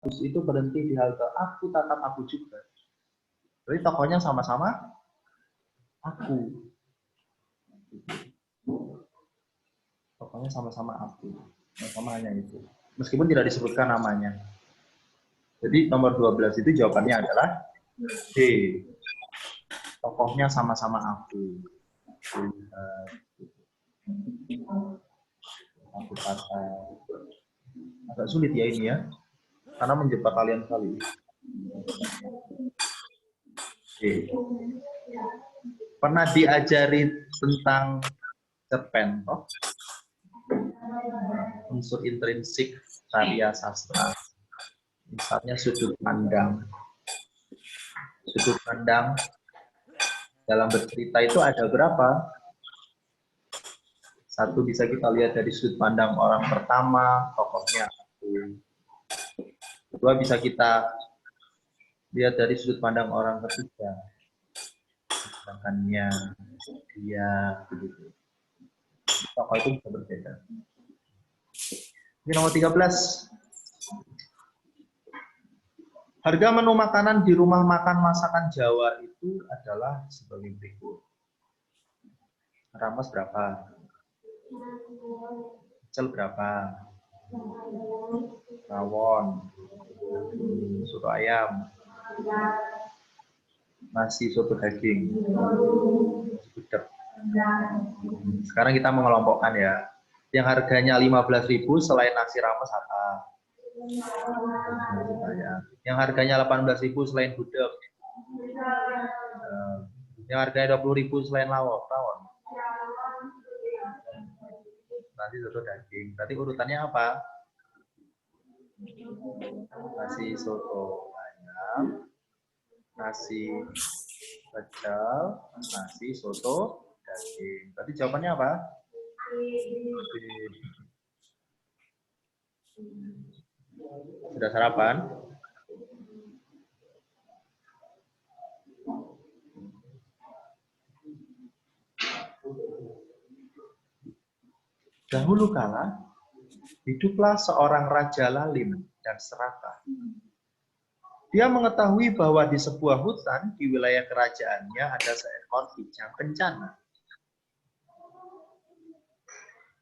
bus itu berhenti di halte, aku tatap aku juga. Jadi tokohnya sama-sama aku. Tokohnya sama-sama aku. Sama hanya itu. Meskipun tidak disebutkan namanya. Jadi nomor 12 itu jawabannya adalah D. Tokohnya sama-sama aku. Aku kata agak sulit ya ini ya, karena menjebak kalian kali. Oke. Pernah diajari tentang cerpen, toh? Unsur intrinsik karya sastra. Misalnya sudut pandang. Sudut pandang dalam bercerita itu ada berapa? Satu bisa kita lihat dari sudut pandang orang pertama, tokohnya aku. Kedua bisa kita lihat dari sudut pandang orang ketiga, misalkannya dia begitu. Tokoh itu bisa berbeda. Ini nomor 13. Harga menu makanan di rumah makan masakan Jawa itu adalah sebagai berikut. Rames berapa? Pecel berapa? Rawon, soto ayam, nasi soto daging, gudeg. Sekarang kita mengelompokkan ya. Yang harganya 15.000 selain nasi rames apa? Yang harganya 18.000 selain gudeg. Yang harganya 20.000 selain rawon. Nasi soto daging. Berarti urutannya apa? Nasi soto ayam, nasi pecel, nasi soto daging. Berarti jawabannya apa? Sudah sarapan? Dahulu kala, hiduplah seorang raja lalim dan serakah. Dia mengetahui bahwa di sebuah hutan di wilayah kerajaannya ada seekor kijang kencana.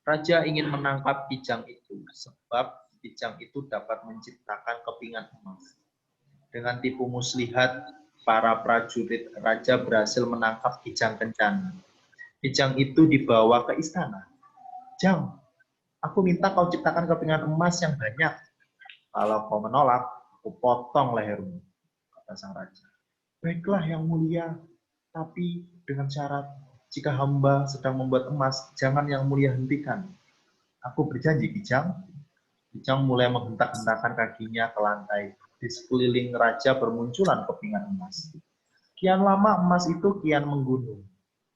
Raja ingin menangkap kijang itu sebab kijang itu dapat menciptakan kepingan emas. Dengan tipu muslihat, para prajurit raja berhasil menangkap kijang kencana. Kijang itu dibawa ke istana. Jang, aku minta kau ciptakan kepingan emas yang banyak. Kalau kau menolak, aku potong lehermu, kata sang raja. Baiklah yang mulia, tapi dengan syarat, jika hamba sedang membuat emas, jangan yang mulia hentikan. Aku berjanji, Kijang. Kijang mulai menghentak-hentakan kakinya ke lantai. Di sekeliling raja bermunculan kepingan emas. Kian lama emas itu kian menggunung.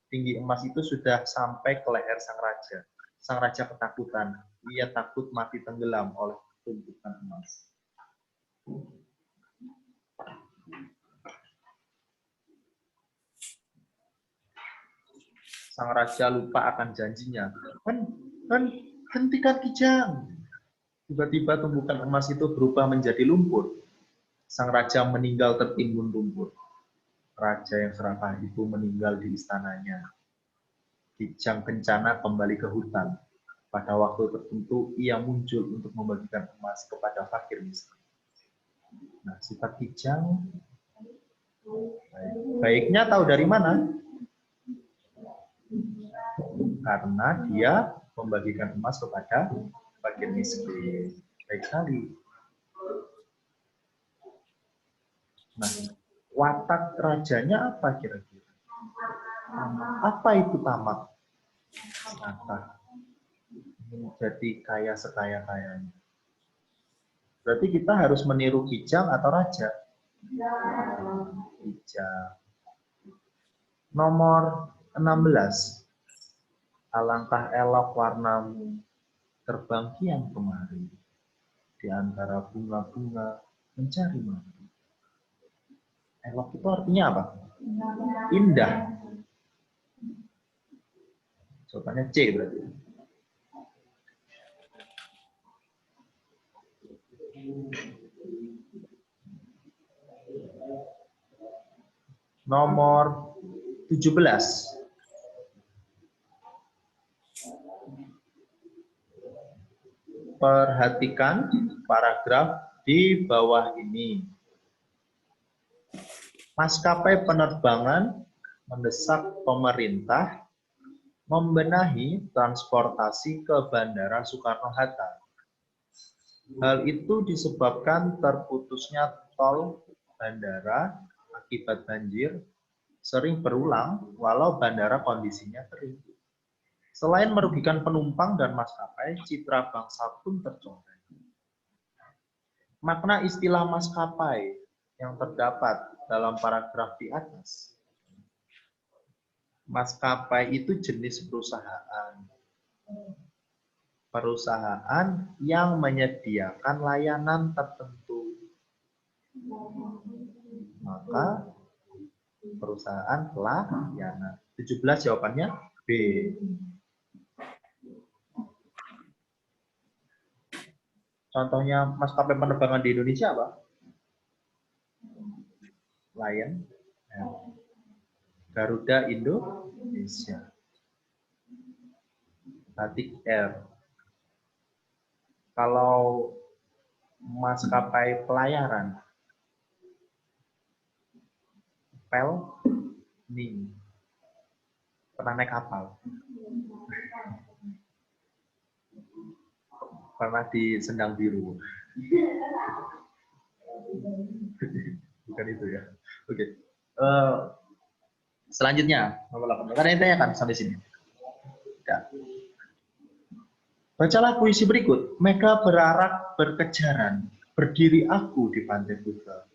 Tinggi emas itu sudah sampai ke leher sang raja. Sang raja ketakutan. Ia takut mati tenggelam oleh tumpukan emas. Sang raja lupa akan janjinya. Hentikan Kijang. Tiba-tiba tumpukan emas itu berubah menjadi lumpur. Sang raja meninggal tertimbun lumpur. Raja yang serakah itu meninggal di istananya. Kijang kencana kembali ke hutan. Pada waktu tertentu, ia muncul untuk membagikan emas kepada fakir miskin. Nah, sifat Kijang, baiknya tahu dari mana? Karena dia membagikan emas kepada fakir miskin. Baik sekali. Nah, watak rajanya apa kira-kira? Apa itu tamak? Mata. Menjadi kaya sekaya-kayanya. Berarti kita harus meniru Kijang atau raja? Kijang. Nomor 16. Alangkah elok warnamu terbang kian kemari. Di antara bunga-bunga mencari madu. Elok itu artinya apa? Indah. Jawabannya C berarti. nomor 17. Perhatikan paragraf di bawah ini. Maskapai penerbangan mendesak pemerintah membenahi transportasi ke Bandara Soekarno-Hatta. Hal itu disebabkan terputusnya tol bandara akibat banjir sering berulang walau bandara kondisinya kering. Selain merugikan penumpang dan maskapai, citra bangsa pun tercoreng. Makna istilah maskapai yang terdapat dalam paragraf di atas. Maskapai itu jenis perusahaan. Perusahaan yang menyediakan layanan tertentu. Maka perusahaan pelayanan. 17 jawabannya B. Contohnya maskapai penerbangan di Indonesia apa? Lion, Garuda Indonesia, Batik Air. Kalau maskapai pelayaran, Pelni. Pernah naik kapal? Pernah di Sendang Biru? Bukan itu ya. Oke. Selanjutnya, nomor 8. Karena yang tanyakan sampai sini. Ya. Bacalah puisi berikut. Mega berarak berkejaran, berdiri aku di pantai Kuta.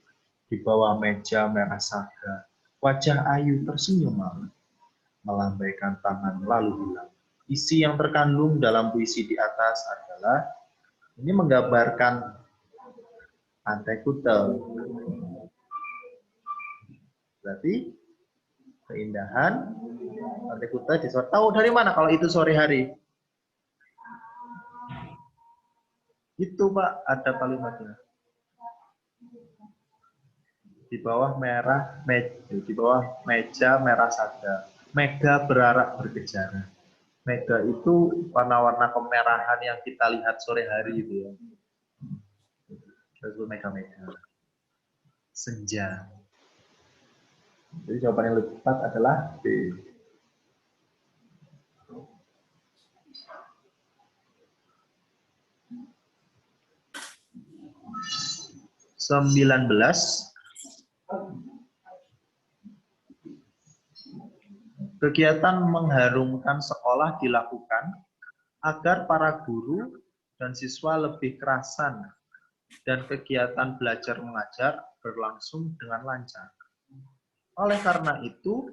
Di bawah meja merah saga, wajah ayu tersenyum malam, melambaikan tangan lalu hilang. Isi yang terkandung dalam puisi di atas adalah, ini menggambarkan pantai Kuta. Berarti keindahan pantai Kuta di sore. Tahu dari mana kalau itu sore hari? Itu Pak, ada kalimatnya. Di bawah di bawah meja merah saga. Mega berarak berkejaran. Mega itu warna-warna kemerahan yang kita lihat sore hari itu ya. Itu mega-mega. Senja. Jadi jawaban yang lebih tepat adalah B. Kegiatan mengharumkan sekolah dilakukan agar para guru dan siswa lebih kerasan dan kegiatan belajar mengajar berlangsung dengan lancar. Oleh karena itu,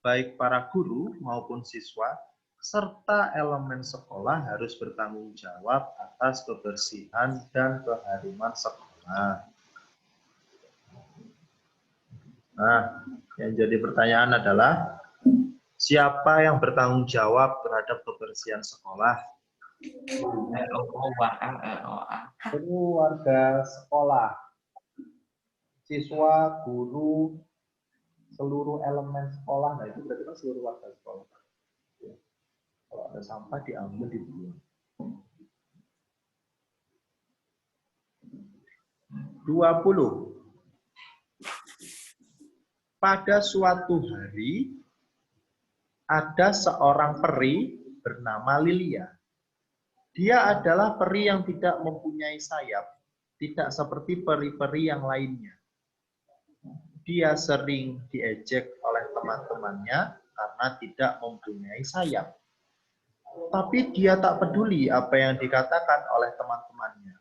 baik para guru maupun siswa serta elemen sekolah harus bertanggung jawab atas kebersihan dan keharuman sekolah. Nah, yang jadi pertanyaan adalah, siapa yang bertanggung jawab terhadap kebersihan sekolah? Keluarga sekolah, siswa, guru, seluruh elemen sekolah. Nah, itu berarti kan seluruh warga sekolah. Kalau ada sampah diambil, dibuang. 20. Pada suatu hari, ada seorang peri bernama Lilia. Dia adalah peri yang tidak mempunyai sayap, tidak seperti peri-peri yang lainnya. Dia sering diejek oleh teman-temannya karena tidak mempunyai sayap. Tapi dia tak peduli apa yang dikatakan oleh teman-temannya.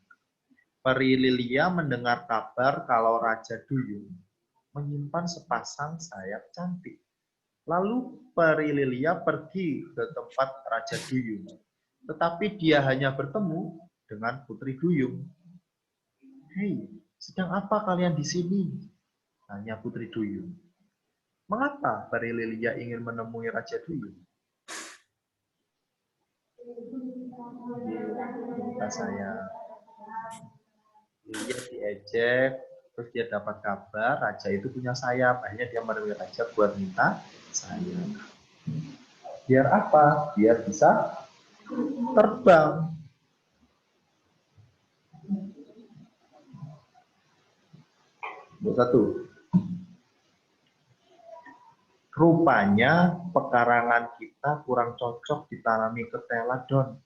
Peri Lilia mendengar kabar kalau Raja Duyung menyimpan sepasang sayap cantik. Lalu Peri Lilia pergi ke tempat Raja Duyung. Tetapi dia hanya bertemu dengan Putri Duyung. Hei, sedang apa kalian di sini? Tanya Putri Duyung. Mengapa Peri Lilia ingin menemui Raja Duyung? Kata saya, Lilia diejek, Terus dia dapat kabar raja itu punya sayap, akhirnya dia menemui raja buat minta sayap. Biar apa? Biar bisa terbang. Satu. Rupanya pekarangan kita kurang cocok ditanami ketela, Don,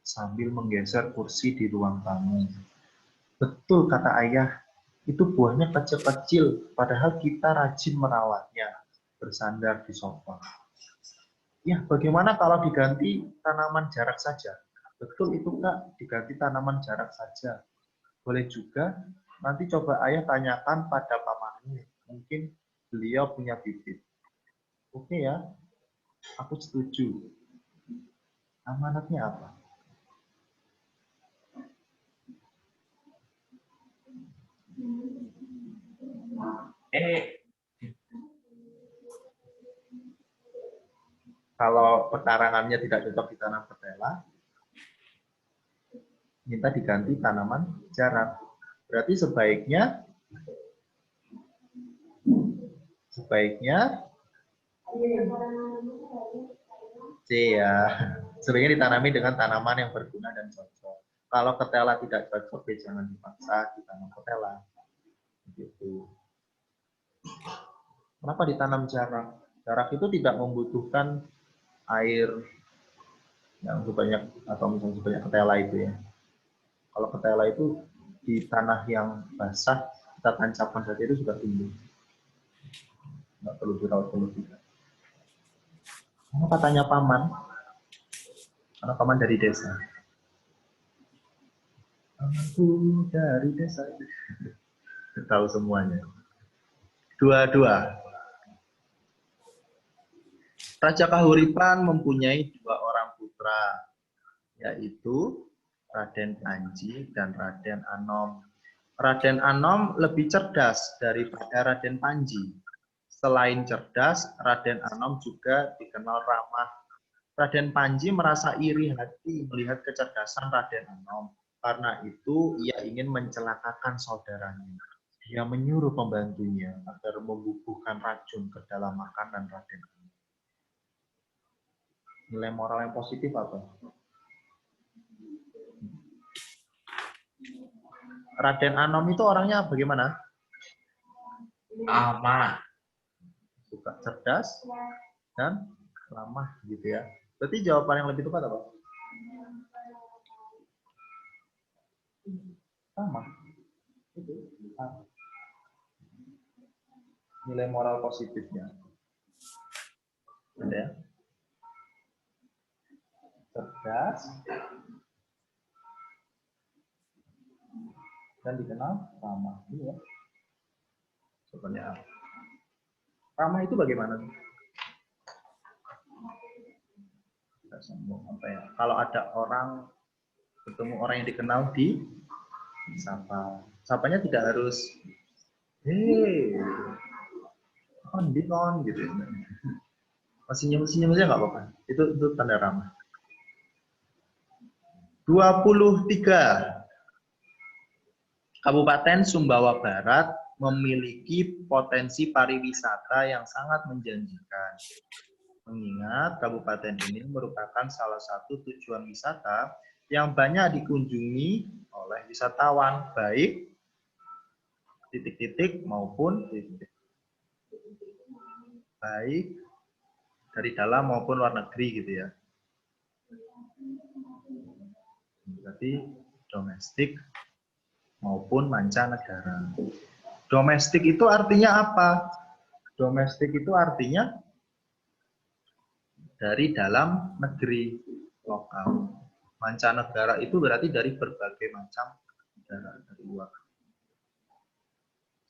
sambil menggeser kursi di ruang tamu. Betul kata ayah, itu buahnya kecil-kecil, padahal kita rajin merawatnya, bersandar di sofa. Ya, bagaimana kalau diganti tanaman jarak saja? Betul itu, Kak, diganti tanaman jarak saja. Boleh juga, nanti coba ayah tanyakan pada pamanmu, mungkin beliau punya bibit. Oke ya, aku setuju. Amanatnya apa? Kalau pekarangannya tidak cocok ditanam ketela, minta diganti tanaman jarak. Berarti sebaiknya C ya. Sebaiknya ditanami dengan tanaman yang berguna dan cocok. Kalau ketela tidak cocok, ya jangan dipaksa ditanam ketela. Begitu. Kenapa ditanam jarak? Jarak itu tidak membutuhkan air yang sebanyak atau misalnya sebanyak ketela itu ya. Kalau ketela itu di tanah yang basah kita tancapkan saja itu sudah tumbuh. Nggak perlu dirawat terlebih. Apa katanya paman? Karena paman dari desa. Pamanku dari desa. Tahu semuanya. Dua-dua. Raja Kahuripan mempunyai 2 orang putra, yaitu Raden Panji dan Raden Anom. Raden Anom lebih cerdas daripada Raden Panji. Selain cerdas, Raden Anom juga dikenal ramah. Raden Panji merasa iri hati melihat kecerdasan Raden Anom. Karena itu, ia ingin mencelakakan saudaranya. Dia menyuruh pembantunya agar membubuhkan racun ke dalam makanan Raden Anom. Nilai moral yang positif apa? Raden Anom itu orangnya bagaimana? Aman. Suka cerdas dan ramah gitu ya. Berarti jawaban yang lebih tepat apa? Sama. Itu. Nilai moral positifnya. Ada ya? Cerdas dan dikenal ramah. Ini ya. Sebenarnya ramah itu bagaimana? Kita sambung apa ya? Kalau ada orang bertemu orang yang dikenal di sapa. Sapanya tidak harus hei, on gitu. Senyum-senyum aja nggak apa-apa. Itu tanda ramah. 23. Kabupaten Sumbawa Barat memiliki potensi pariwisata yang sangat menjanjikan. Mengingat kabupaten ini merupakan salah satu tujuan wisata yang banyak dikunjungi oleh wisatawan, baik titik-titik maupun titik-titik. Baik dari dalam maupun luar negeri gitu ya. Berarti domestik maupun mancanegara. Domestik itu artinya apa? Domestik itu artinya dari dalam negeri, lokal. Mancanegara itu berarti dari berbagai macam negara dari luar.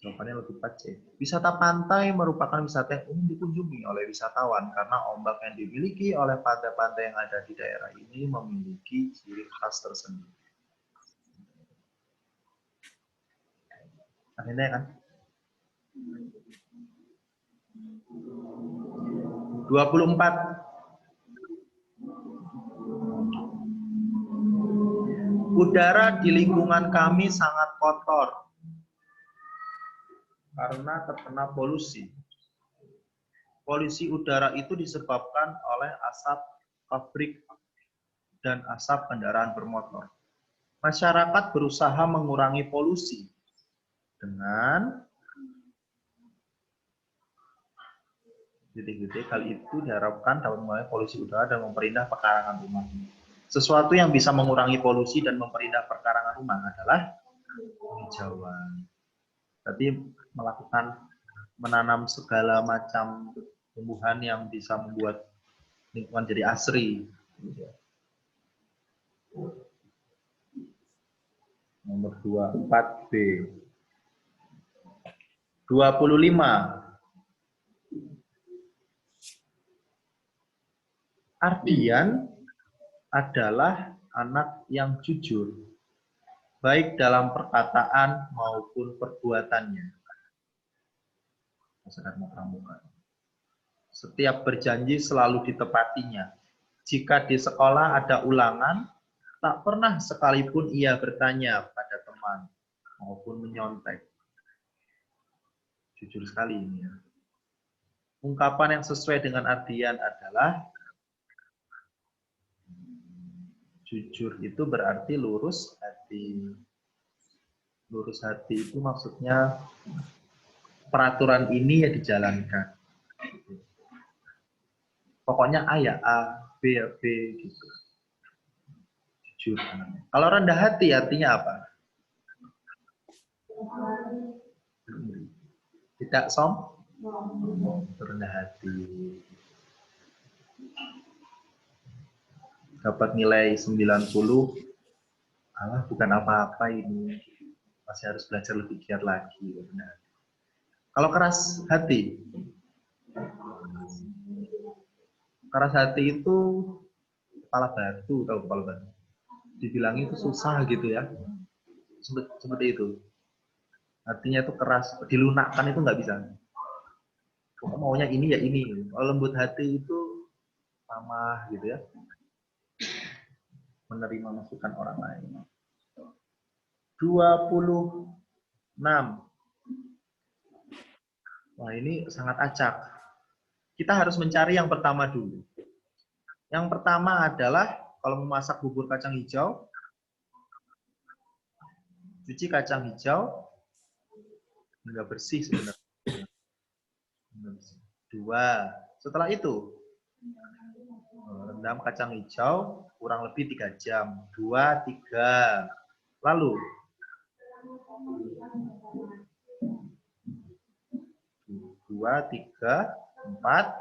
Jawabannya lebih tepat C. Wisata pantai merupakan wisata yang umum dikunjungi oleh wisatawan karena ombak yang dimiliki oleh pantai-pantai yang ada di daerah ini memiliki ciri khas tersendiri. Akhirnya kan? 24. Udara di lingkungan kami sangat kotor. Karena terkena polusi. Polusi udara itu disebabkan oleh asap pabrik dan asap kendaraan bermotor. Masyarakat berusaha mengurangi polusi dengan titik-titik. Hal itu diharapkan dapat mengurangi polusi udara dan memperindah pekarangan rumah. Sesuatu yang bisa mengurangi polusi dan memperindah pekarangan rumah adalah penghijauan. Jadi menanam segala macam tumbuhan yang bisa membuat lingkungan jadi asri. Nomor 24B. 25. Ardian adalah anak yang jujur, baik dalam perkataan maupun perbuatannya. Setiap berjanji selalu ditepatinya. Jika di sekolah ada ulangan, tak pernah sekalipun ia bertanya pada teman maupun menyontek. Jujur sekali ini ya. Ungkapan yang sesuai dengan Ardian adalah jujur itu berarti lurus hati. Lurus hati itu maksudnya peraturan ini ya dijalankan. Pokoknya A ya A, B ya B gitu. Jujur. Kalau rendah hati artinya apa? Tidak rendah hati. Dapat nilai 90. Alah, bukan apa-apa ini. Masih harus belajar lebih giat lagi. Kalau keras hati. Keras hati itu kepala batu, tahu kepala batu. Dibilang itu susah gitu ya. Seperti itu. Artinya itu keras, dilunakkan itu nggak bisa. Pokoknya maunya ini ya ini. Kalau lembut hati itu ramah gitu ya. Menerima masukan orang lain. 26. Wah, ini sangat acak. Kita harus mencari yang pertama dulu. Yang pertama adalah kalau memasak bubur kacang hijau, cuci kacang hijau hingga bersih sebenarnya. 2. Setelah itu, rendam kacang hijau kurang lebih 3 jam. 2, 3. Lalu, 2, 3, 4.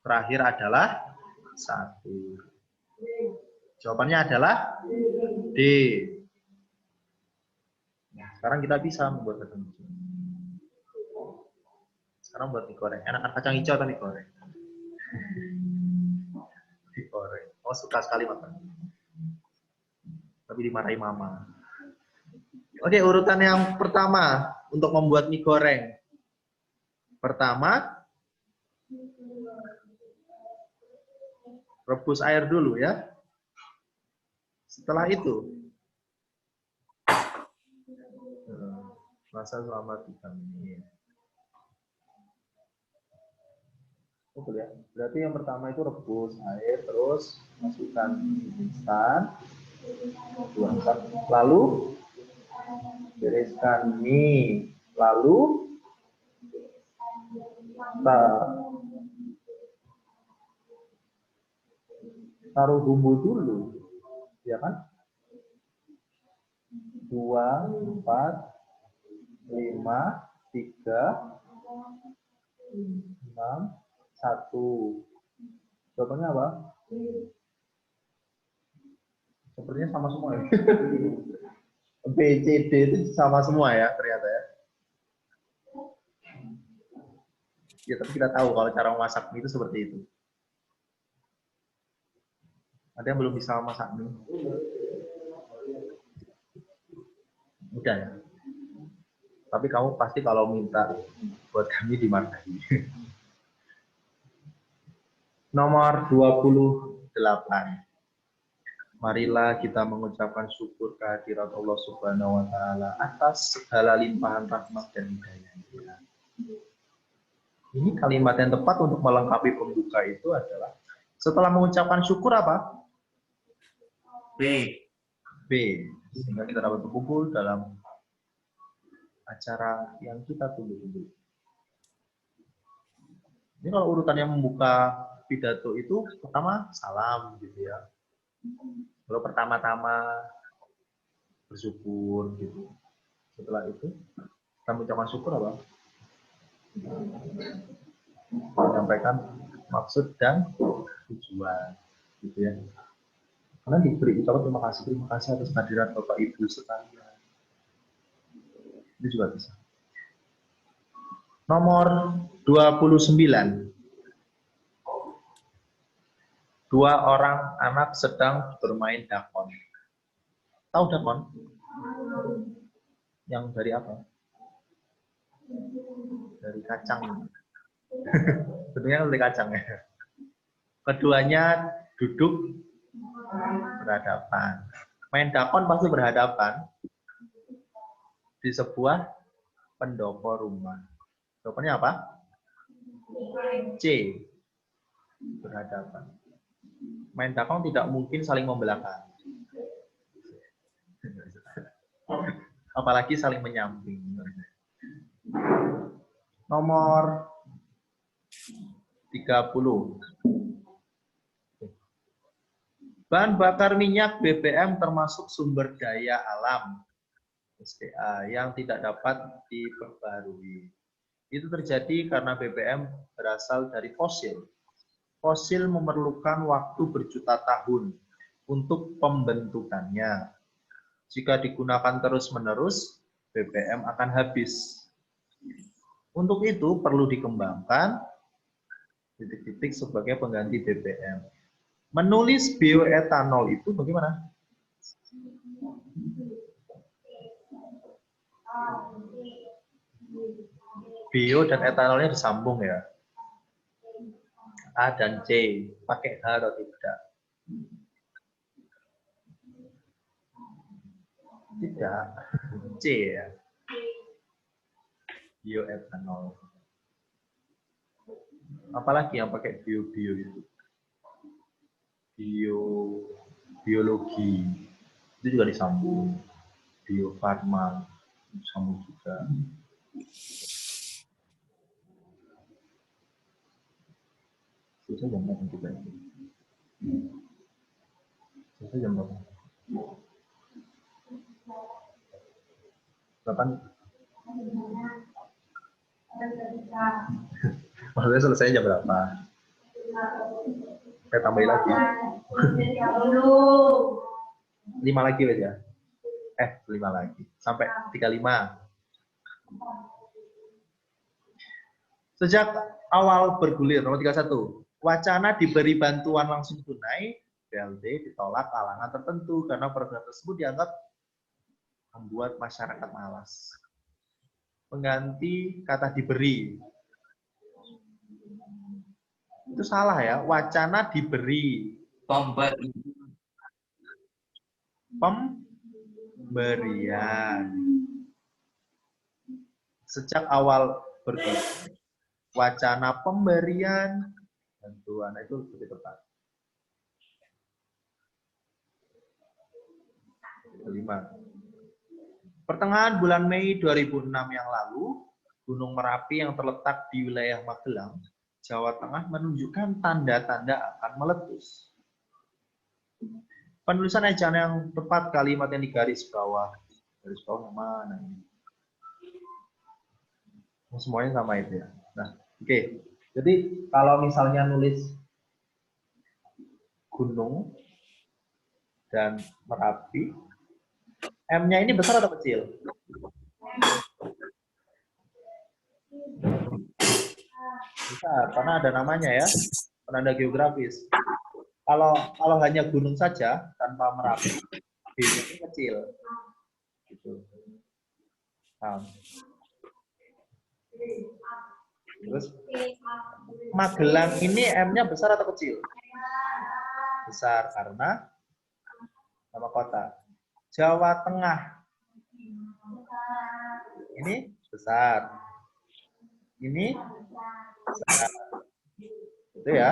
Terakhir adalah 1. Jawabannya adalah D. Nah, sekarang kita bisa membuat kacang hijau. Sekarang buat mie goreng. Enakan kacang hijau atau mie goreng? Mie goreng. Oh, suka sekali makan. Tapi dimarahi mama. Oke, urutan yang pertama untuk membuat mie goreng. Pertama, rebus air dulu ya. Setelah itu, masak selama 3 menit. Betul ya. Berarti yang pertama itu rebus air, terus masukkan instan, tuangkan, lalu bereskan mie, lalu taruh bumbu dulu, ya kan? 2, 4, 5, 3, 6, 1. Jawabannya apa? Sepertinya sama semua ya. B, C, D itu sama semua ya ternyata ya. Ya, tapi kita tahu kalau cara memasak mie itu seperti itu. Ada yang belum bisa masak mie? Udah ya. Tapi kamu pasti kalau minta buat kami dimarahi. Nomor 28. Marilah kita mengucapkan syukur kehadirat Allah Subhanahu wa taala atas segala limpahan rahmat dan hidayah-Nya. Ini kalimat yang tepat untuk melengkapi pembuka itu adalah setelah mengucapkan syukur apa? B. B. Sehingga kita dapat berkumpul dalam acara yang kita tunggu-tunggu. Ini kalau urutannya membuka pidato itu pertama salam gitu ya. Lalu pertama-tama bersyukur gitu. Setelah itu kita mengucapkan syukur apa? Menyampaikan maksud dan tujuan gitu ya. Karena diberi ucapan terima kasih atas kehadiran Bapak Ibu sekalian. Itu juga bisa. Nomor 29. Dua orang anak sedang bermain dakon. Tahu dakon? Yang dari apa? Dari kacang. Bentuknya dari kacang ya. Keduanya duduk berhadapan. Main dakon pasti berhadapan di sebuah pendopo rumah. Pendoponya apa? C. Berhadapan. Main dakon tidak mungkin saling membelakang. Apalagi saling menyamping. Nomor 30. Bahan bakar minyak BBM termasuk sumber daya alam SDA yang tidak dapat diperbarui. Itu terjadi karena BBM berasal dari fosil. Fosil memerlukan waktu berjuta tahun untuk pembentukannya. Jika digunakan terus-menerus, BBM akan habis. Untuk itu perlu dikembangkan titik-titik sebagai pengganti BBM. Menulis bioetanol itu bagaimana? Bio dan etanolnya disambung ya. A dan C. Pakai H atau tidak? Tidak. C ya. Bioetanol. Apalagi yang pakai bio-bio itu? Biologi. Itu juga disambung. Bio farma disambung juga. Susah jam berapa kita ini? Susah jam berapa? 8. Maksudnya selesai jam berapa? Saya tambahin lagi. 5 lagi aja. 5 lagi. Sampai 35. Sejak awal bergulir, nomor 31. Wacana diberi bantuan langsung tunai, BLT ditolak kalangan tertentu karena program tersebut dianggap membuat masyarakat malas. Pengganti kata diberi. Itu salah ya, wacana diberi. Pemberian. Sejak awal bergulir, wacana pemberian bantuan itu lebih tepat. 5. Pertengahan bulan Mei 2006 yang lalu, Gunung Merapi yang terletak di wilayah Magelang, Jawa Tengah menunjukkan tanda-tanda akan meletus. Penulisan ejaan yang tepat kalimat yang di garis bawah. Garis bawah yang mana ini? Semuanya sama itu ya. Nah, oke. Jadi kalau misalnya nulis gunung dan Merapi, M-nya ini besar atau kecil? Besar, karena ada namanya ya, penanda geografis. Kalau hanya gunung saja tanpa Merapi, B-nya itu kecil. Gitu. Nah. Terus Magelang ini M-nya besar atau kecil? Besar karena Nama kota. Jawa Tengah. Ini besar. Ini besar. Itu ya.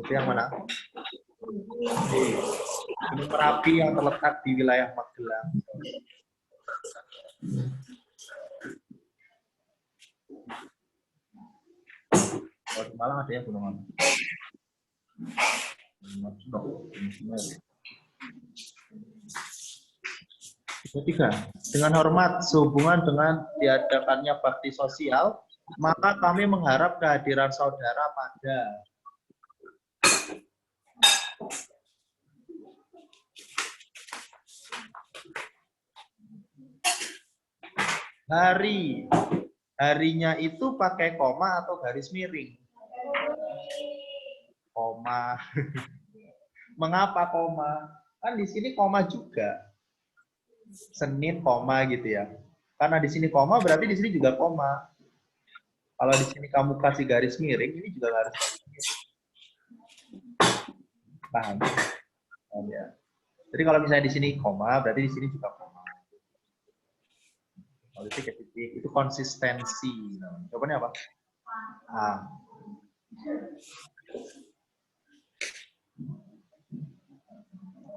Itu yang mana? Gunung Merapi yang terletak di wilayah Magelang. Kalau di Malang ada ya gunung apa? Ketiga, dengan hormat sehubungan dengan diadakannya bakti sosial, maka kami mengharap kehadiran saudara pada hari. Harinya itu pakai koma atau garis miring? Koma. Mengapa koma? Kan di sini koma juga. Senin koma gitu ya. Karena di sini koma berarti di sini juga koma. Kalau di sini kamu kasih garis miring, ini juga garis miring. Paham? Paham ya? Jadi kalau misalnya di sini koma, berarti di sini juga koma. Kalau itu konsistensi. Jawabannya apa? A.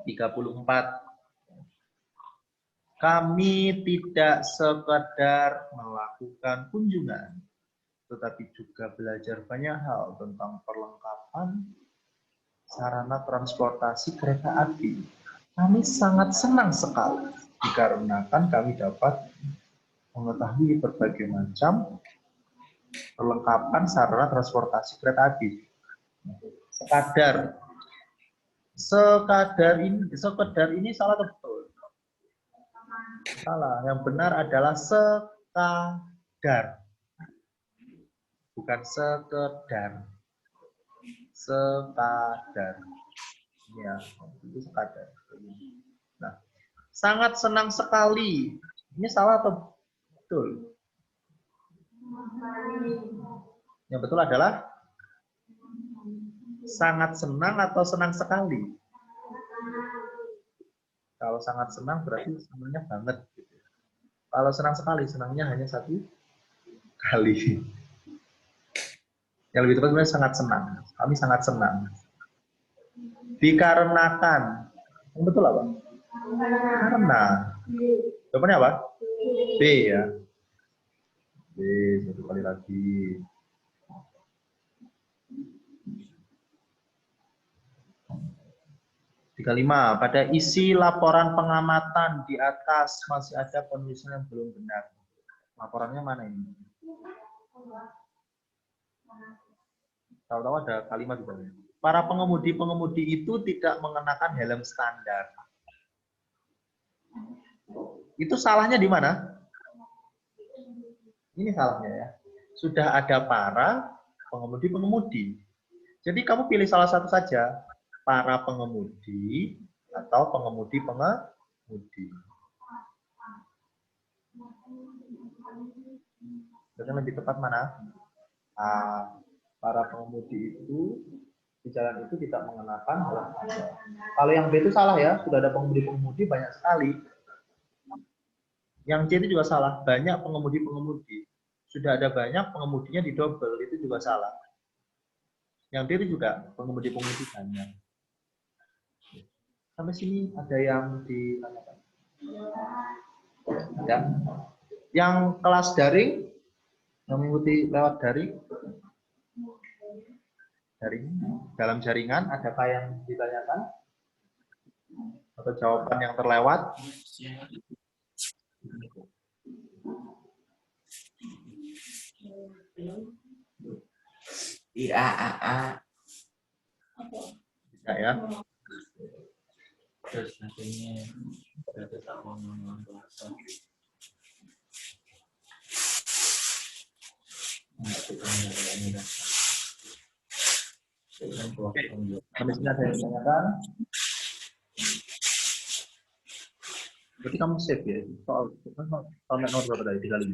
34. Kami tidak sekedar melakukan kunjungan, tetapi juga belajar banyak hal tentang perlengkapan sarana transportasi kereta api. Kami sangat senang sekali dikarenakan kami dapat mengetahui berbagai macam perlengkapan sarana transportasi kereta api. Sekedar ini salah atau betul? Salah. Yang benar adalah sekadar. Bukan sekedar. Sekadar. Ya, itu sekadar. Nah, sangat senang sekali. Ini salah atau betul? Yang betul adalah sangat senang atau senang sekali. Kalau sangat senang berarti senangnya banget. Kalau senang sekali, senangnya hanya satu kali. Yang lebih tepat sebenarnya sangat senang. Kami sangat senang. Dikarenakan. Yang betul apa? Karena. Jawabannya apa? B ya. B, satu kali lagi. Kelima, pada isi laporan pengamatan di atas masih ada penulisan yang belum benar. Laporannya mana ini? Tahu-tahu ada kalimat di bawahnya. Para pengemudi-pengemudi itu tidak mengenakan helm standar. Itu salahnya di mana? Ini salahnya ya. Sudah ada para pengemudi-pengemudi. Jadi kamu pilih salah satu saja. Para pengemudi atau pengemudi-pengemudi. Yang lebih tepat mana? Para pengemudi itu di jalan itu tidak mengenakan helm standar. Kalau yang B itu salah ya. Sudah ada pengemudi-pengemudi banyak sekali. Yang C itu juga salah. Banyak pengemudi-pengemudi. Sudah ada banyak pengemudinya di double. Itu juga salah. Yang D itu juga pengemudi-pengemudi banyak. Sampai sini ada yang ditanyakan? Ada? Yang kelas daring? Yang mengikuti lewat daring? Dalam jaringan, adakah yang ditanyakan? Atau jawaban yang terlewat? Iya, Bisa ya. Terus nantinya kita tetap ngomong bahasa. Oke, habis ini ada yang ditanyakan? Berarti kamu save ya? Soal nomor berapa tadi? 35.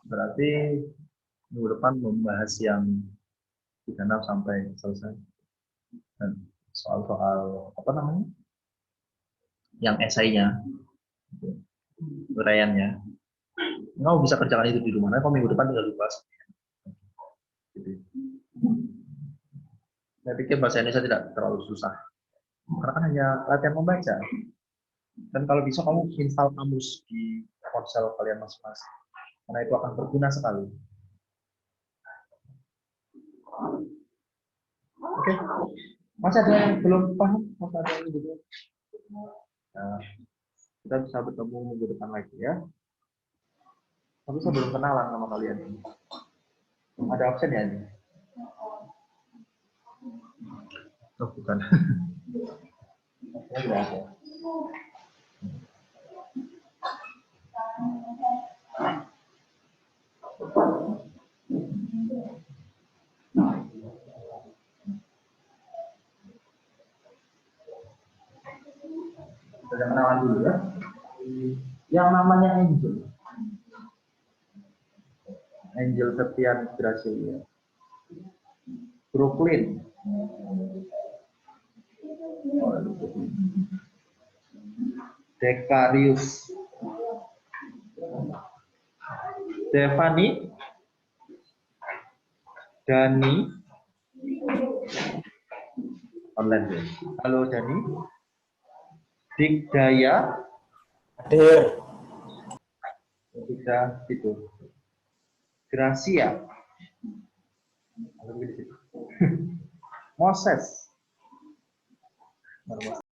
Berarti minggu depan membahas yang 36 sampai selesai. Dan soal-soal apa namanya? Yang esainya, uraiannya. Kamu bisa kerjakan itu di rumah. Nah, kalau minggu depan tinggal dibahas. Gitu. Saya pikir bahasa Indonesia tidak terlalu susah. Karena kan hanya latihan membaca. Dan kalau bisa kamu install kamus di ponsel kalian masing-masing. Karena itu akan berguna sekali. Oke. Masih ada yang belum paham? Masih ada yang belum? Nah, kita bisa bertemu minggu depan lagi ya. Tapi saya belum kenalan sama kalian. Ada absen ya ini? Oh, bukan. Tidak ada. Kita kenalan dulu ya. Yang namanya Angel. Angel Septian Gracilia. Brooklyn. Dekarius. Devani. Dani. Online ya. Halo Dani. Dikdaya. Hadir. Sudah itu. Gracia. Moses.